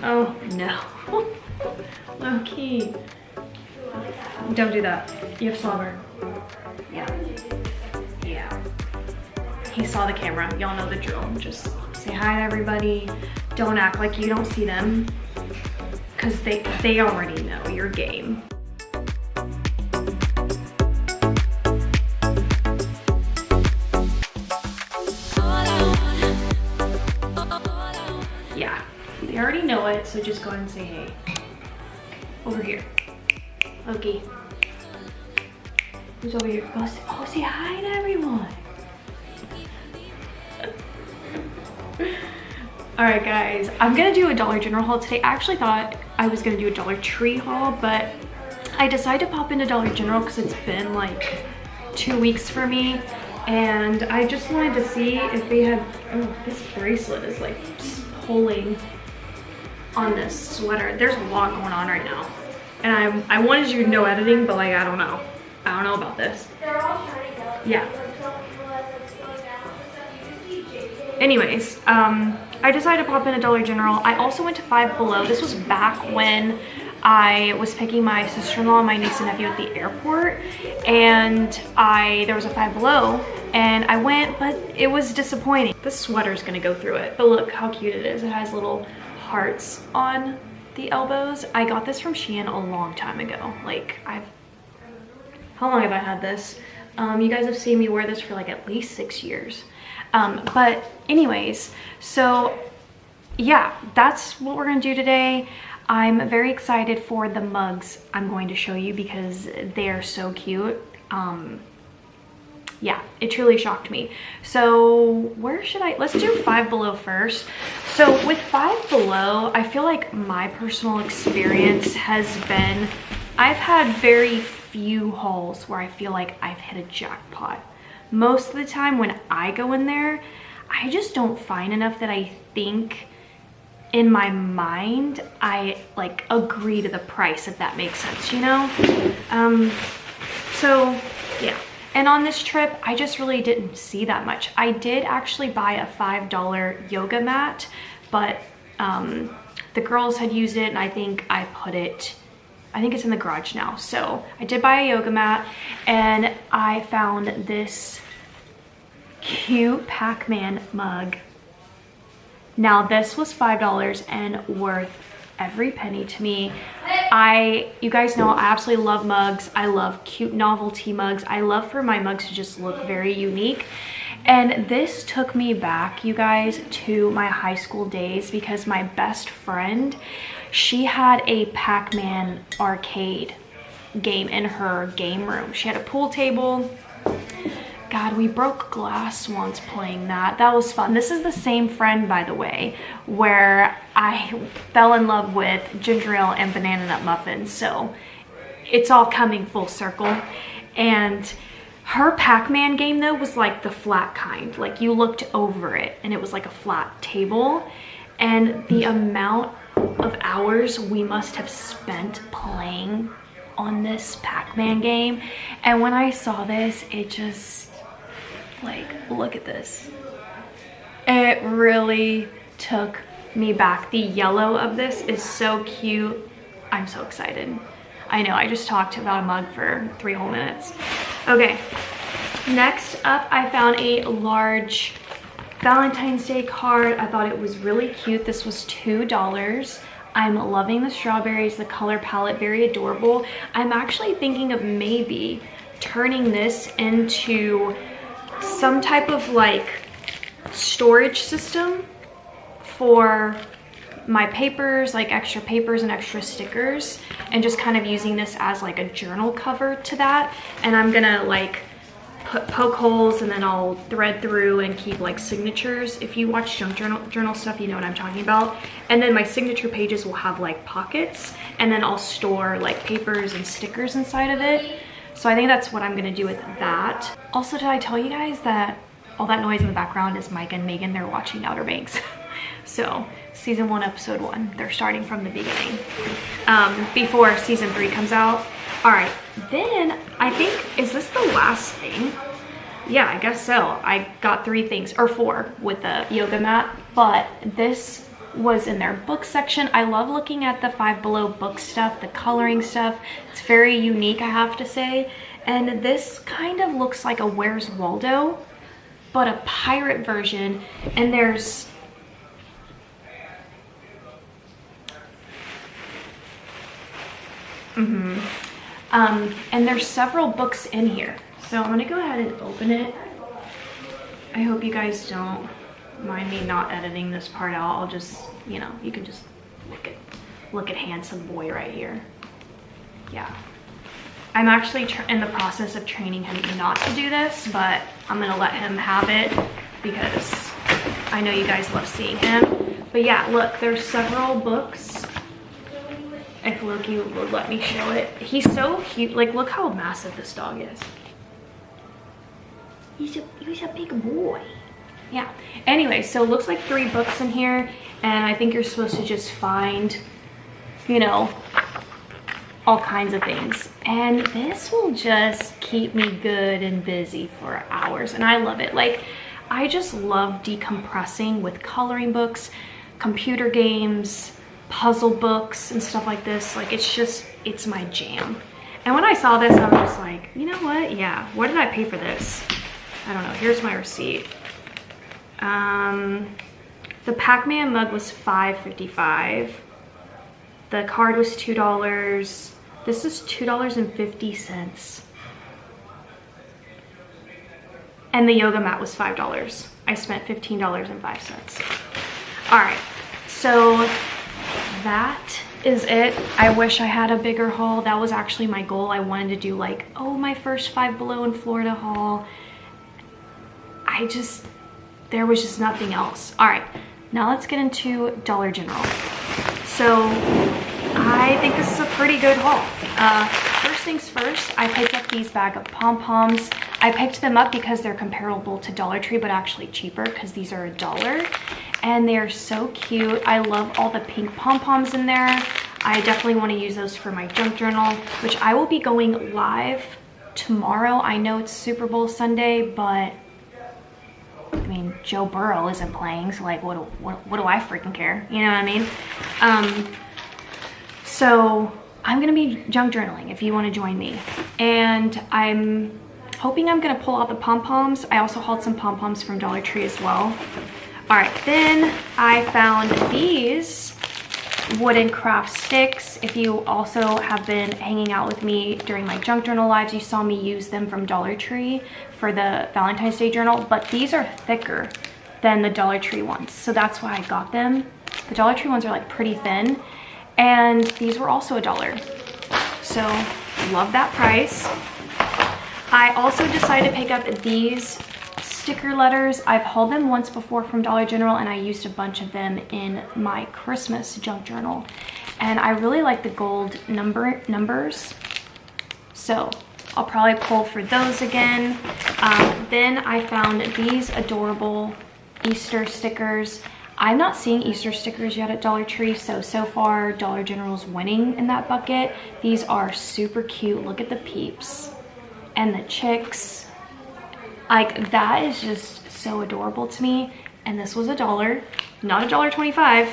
Oh no. Low-key. Don't do that. You have slobber. Yeah. Yeah. He saw the camera. Y'all know the drill. Just say hi to everybody. Don't act like you don't see them. Because they already know your game. Yeah. They already know it, so just go ahead and say hey. Over here. Loki. Who's over here? Go say hi to everyone. Alright guys, I'm gonna do a Dollar General haul today. I actually thought I was gonna do a Dollar Tree haul, but I decided to pop into Dollar General because it's been like 2 weeks for me. And I just wanted to see if they had, oh, this bracelet is like pulling on this sweater. There's a lot going on right now. And I wanted you to know editing, but like, I don't know. I don't know about this. They're all trying to go. Yeah. Anyways, I decided to pop in a Dollar General. I also went to Five Below. This was back when I was picking my sister-in-law and my niece and nephew at the airport. And there was a Five Below and I went, but it was disappointing. This sweater's gonna go through it, but look how cute it is. It has little hearts on the elbows. I got this from Shein a long time ago. Like how long have I had this? You guys have seen me wear this for like at least 6 years. But anyways, so yeah, that's what we're gonna do today. I'm very excited for the mugs I'm going to show you because they're so cute. Yeah, it truly shocked me. So where should let's do Five Below first. So with Five Below, I feel like my personal experience has been, I've had very few hauls where I feel like I've hit a jackpot. Most of the time when I go in there, I just don't find enough that I think in my mind I like agree to the price, if that makes sense, you know? So yeah. And on this trip, I just really didn't see that much. I did actually buy a $5 yoga mat, but the girls had used it and I think I think it's in the garage now. So I did buy a yoga mat and I found this cute Pac-Man mug. Now this was $5 and worth every penny to me. You guys know I absolutely love mugs. I love cute novelty mugs. I love for my mugs to just look very unique. And this took me back, you guys, to my high school days because my best friend, she had a Pac-Man arcade game in her game room. She had a pool table. God, we broke glass once playing that. That was fun. This is the same friend, by the way, where I fell in love with ginger ale and banana nut muffins. So it's all coming full circle. And her Pac-Man game though was like the flat kind. Like you looked over it and it was like a flat table. And the amount of hours we must have spent playing on this Pac-Man game. And when I saw this, it just, like, look at this. It really took me back. The yellow of this is so cute. I'm so excited. I know, I just talked about a mug for 3 whole minutes. Okay, next up, I found a large Valentine's Day card. I thought it was really cute. This was $2. I'm loving the strawberries, the color palette, very adorable. I'm actually thinking of maybe turning this into some type of like storage system for my papers, like extra papers and extra stickers, and just kind of using this as like a journal cover to that. And I'm gonna like poke holes and then I'll thread through and keep like signatures. If you watch junk journal stuff, you know what I'm talking about. And then my signature pages will have like pockets, and then I'll store like papers and stickers inside of it. So I think that's what I'm gonna do with that. Also, did I tell you guys that all that noise in the background is Mike and Megan? They're watching Outer Banks. So season 1, episode 1, they're starting from the beginning before season 3 comes out. All right, then I think, is this the last thing? yeah, I guess so. I got 3 things, or 4 with the yoga mat, but this was in their book section. I love looking at the Five Below book stuff, the coloring stuff. It's very unique, I have to say. And this kind of looks like a Where's Waldo, but a pirate version. And there's and there's several books in here. So I'm gonna go ahead and open it. I hope you guys don't mind me not editing this part out. I'll just, you know, you can just look at handsome boy right here. Yeah. I'm actually in the process of training him not to do this, but I'm gonna let him have it because I know you guys love seeing him. But yeah, look, there's several books. If Loki would let me show it. He's so cute. Like, look how massive this dog is. He's a big boy. Yeah. Anyway, so it looks like 3 books in here, and I think you're supposed to just find, you know, all kinds of things. And this will just keep me good and busy for hours, and I love it. Like, I just love decompressing with coloring books, computer games, puzzle books, and stuff like this. Like, it's my jam. And when I saw this, I was just like, you know what? Yeah, what did I pay for this? I don't know. Here's my receipt. The Pac-Man mug was $5.55. The card was $2. This is $2.50. And the yoga mat was $5. I spent $15.05. All right, so that is it. I wish I had a bigger haul. That was actually my goal. I wanted to do like, oh, my first Five Below in Florida haul. There was just nothing else. All right, now let's get into Dollar General. So I think this is a pretty good haul. First things first, I picked up these bag of pom-poms. I picked them up because they're comparable to Dollar Tree, but actually cheaper because these are $1. And they're so cute. I love all the pink pom-poms in there. I definitely want to use those for my junk journal, which I will be going live tomorrow. I know it's Super Bowl Sunday, but I mean, Joe Burrow isn't playing, so like, what do I freaking care? You know what I mean? So I'm gonna be junk journaling if you want to join me, and I'm hoping I'm gonna pull out the pom-poms. I also hauled some pom-poms from Dollar Tree as well. All right, then I found these wooden craft sticks. If you also have been hanging out with me during my junk journal lives, you saw me use them from Dollar Tree for the Valentine's Day journal, but these are thicker than the Dollar Tree ones, so that's why I got them. The Dollar Tree ones are like pretty thin, and these were also $1, so love that price. I also decided to pick up these sticker letters. I've hauled them once before from Dollar General, and I used a bunch of them in my Christmas junk journal, and I really like the gold numbers, so I'll probably pull for those again. Then I found these adorable Easter stickers. I'm not seeing Easter stickers yet at Dollar Tree, so far Dollar General's winning in that bucket. These are super cute. Look at the peeps and the chicks. Like, that is just so adorable to me. And this was $1, not $1.25,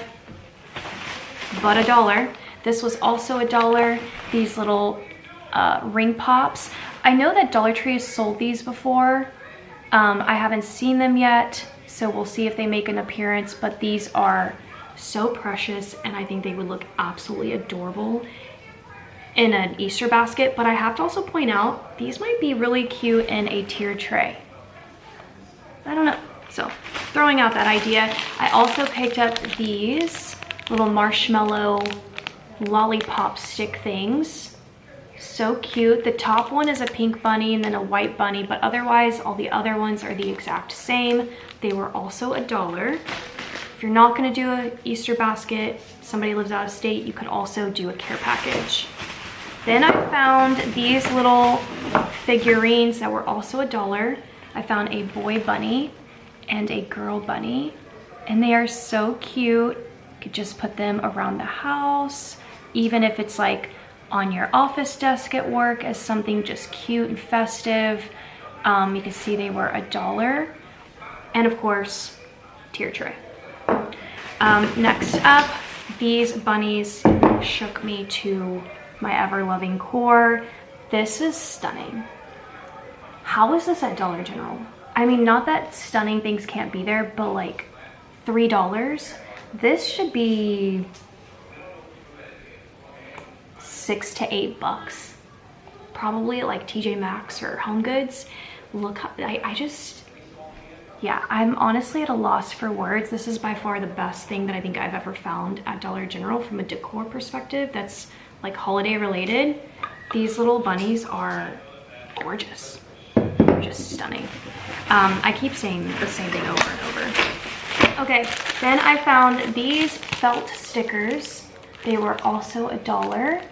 but $1. This was also $1. These little ring pops. I know that Dollar Tree has sold these before. I haven't seen them yet, so we'll see if they make an appearance, but these are so precious, and I think they would look absolutely adorable in an Easter basket. But I have to also point out, these might be really cute in a tier tray. I don't know, so throwing out that idea. I also picked up these little marshmallow lollipop stick things. So cute. The top one is a pink bunny and then a white bunny, but otherwise all the other ones are the exact same. They were also $1. If you're not going to do an Easter basket, somebody lives out of state, you could also do a care package. Then I found these little figurines that were also $1. I found a boy bunny and a girl bunny, and they are so cute. You could just put them around the house, even if it's like on your office desk at work as something just cute and festive. You can see they were $1. And of course, tier tray. Next up, these bunnies shook me to my ever-loving core. This is stunning. How is this at Dollar General? I mean, not that stunning things can't be there, but like $3. This should be $6 to $8. Probably at like TJ Maxx or Home Goods. Look, yeah, I'm honestly at a loss for words. This is by far the best thing that I think I've ever found at Dollar General from a decor perspective that's like holiday related. These little bunnies are gorgeous. They're just stunning. I keep saying the same thing over and over. Okay, then I found these felt stickers. They were also $1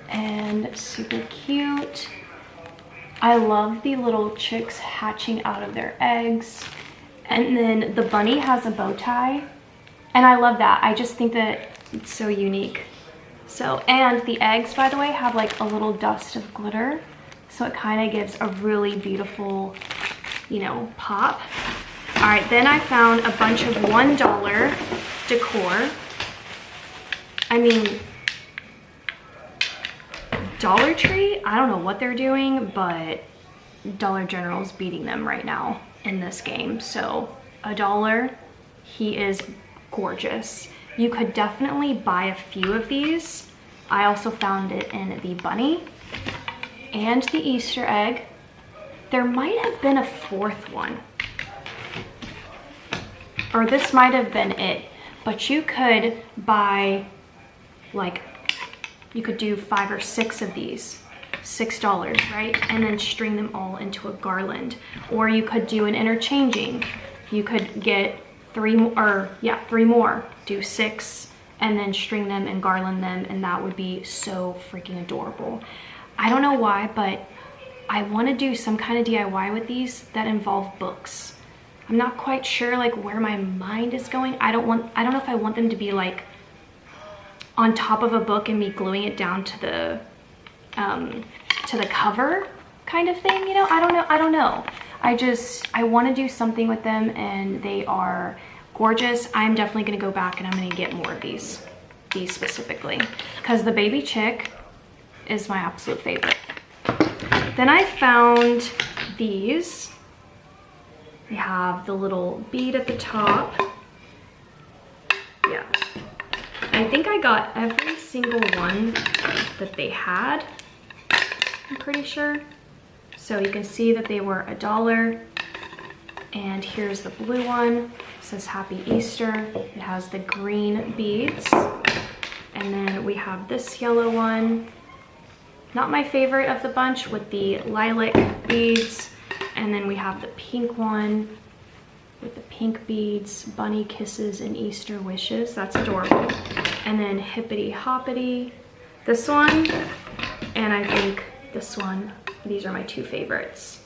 and super cute. I love the little chicks hatching out of their eggs. And then the bunny has a bow tie. And I love that. I just think that it's so unique. So, and the eggs, by the way, have like a little dust of glitter. So it kind of gives a really beautiful, you know, pop. All right, then I found a bunch of $1 decor. I mean, Dollar Tree, I don't know what they're doing, but Dollar General's beating them right now in this game. So $1, he is gorgeous. You could definitely buy a few of these. I also found it in the bunny and the Easter egg. There might have been a fourth one, or this might have been it, but you could buy like, you could do 5 or 6 of these, $6, right? And then string them all into a garland. Or you could do an interchanging. You could get 3 more, do 6, and then string them and garland them, and that would be so freaking adorable. I don't know why, but I want to do some kind of DIY with these that involve books. I'm not quite sure like where my mind is going. I don't know if I want them to be like on top of a book and me gluing it down to the cover kind of thing, you know. I don't know. I want to do something with them, and they are gorgeous. I'm definitely going to go back and I'm going to get more of these specifically, because the baby chick is my absolute favorite. Then I found these. They have the little bead at the top. Yeah. I think I got every single one that they had, I'm pretty sure. So you can see that they were $1. And here's the blue one. It says Happy Easter. It has the green beads. And then we have this yellow one. Not my favorite of the bunch, with the lilac beads. And then we have the pink one with the pink beads, bunny kisses and Easter wishes. That's adorable. And then hippity hoppity, this one, and I think this one. These are my 2 favorites.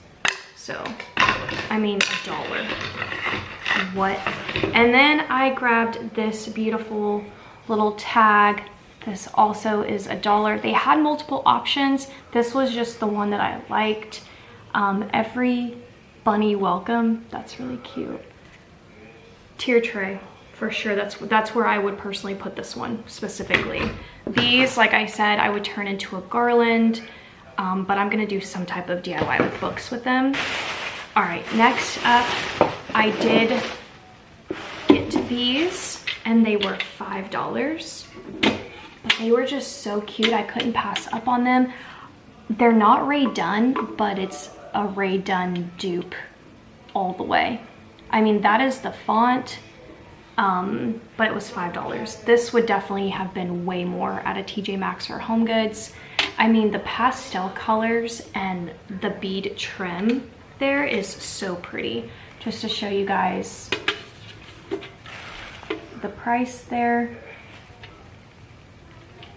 So, I mean, $1. What? And then I grabbed this beautiful little tag. This also is $1. They had multiple options. This was just the one that I liked. Every bunny welcome. That's really cute. Tier tray, for sure. That's where I would personally put this one specifically. These, like I said, I would turn into a garland, but I'm gonna do some type of DIY with books with them. All right, next up, I did get these, and they were $5. But they were just so cute. I couldn't pass up on them. They're not Ray Dunn, but it's a Ray Dunn dupe all the way. I mean, that is the font, but it was $5. This would definitely have been way more at a TJ Maxx or Home Goods. I mean, the pastel colors and the bead trim there is so pretty. Just to show you guys the price there.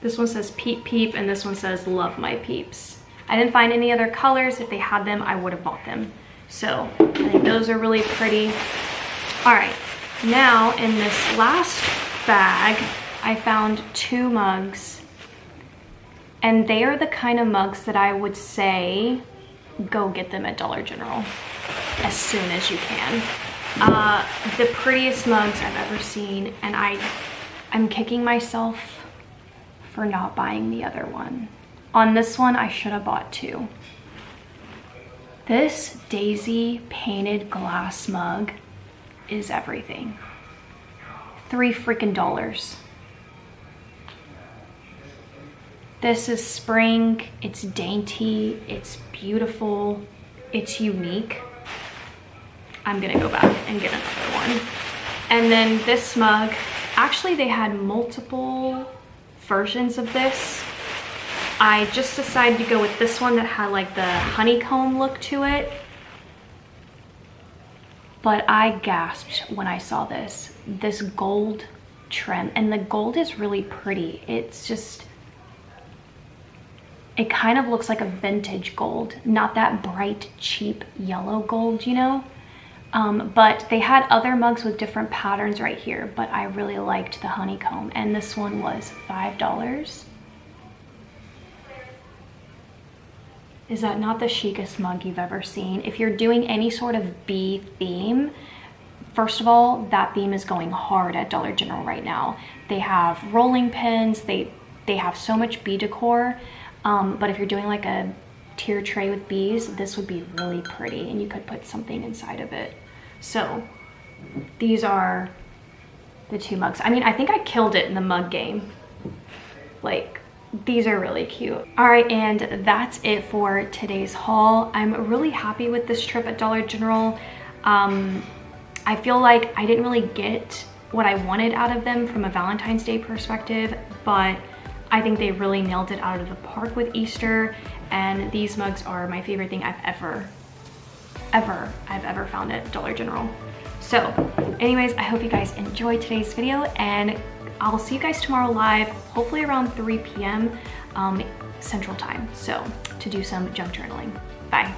This one says Peep Peep, and this one says Love My Peeps. I didn't find any other colors. If they had them, I would have bought them. So I think those are really pretty. All right, now in this last bag, I found 2 mugs, and they are the kind of mugs that I would say go get them at Dollar General as soon as you can. The prettiest mugs I've ever seen, and I'm kicking myself for not buying the other one. On this one, I should have bought 2. This daisy painted glass mug is everything. $3 freaking. This is spring, it's dainty, it's beautiful, it's unique. I'm gonna go back and get another one. And then this mug, actually they had multiple versions of this. I just decided to go with this one that had like the honeycomb look to it. But I gasped when I saw this gold trim, and the gold is really pretty. It's just, it kind of looks like a vintage gold, not that bright, cheap yellow gold, you know? But they had other mugs with different patterns right here, but I really liked the honeycomb, and this one was $5. Is that not the chicest mug you've ever seen? If you're doing any sort of bee theme, first of all, that theme is going hard at Dollar General right now. They have rolling pins, they have so much bee decor, but if you're doing like a tier tray with bees, this would be really pretty, and you could put something inside of it. So these are the 2 mugs. I mean, I think I killed it in the mug game. Like, these are really cute. All right, and that's it for today's haul. I'm really happy with this trip at Dollar General. I feel like I didn't really get what I wanted out of them from a Valentine's Day perspective, but I think they really nailed it out of the park with Easter, and these mugs are my favorite thing I've ever found at Dollar General. So anyways, I hope you guys enjoyed today's video, and I'll see you guys tomorrow live, hopefully around 3 p.m. Central Time, so to do some junk journaling. Bye.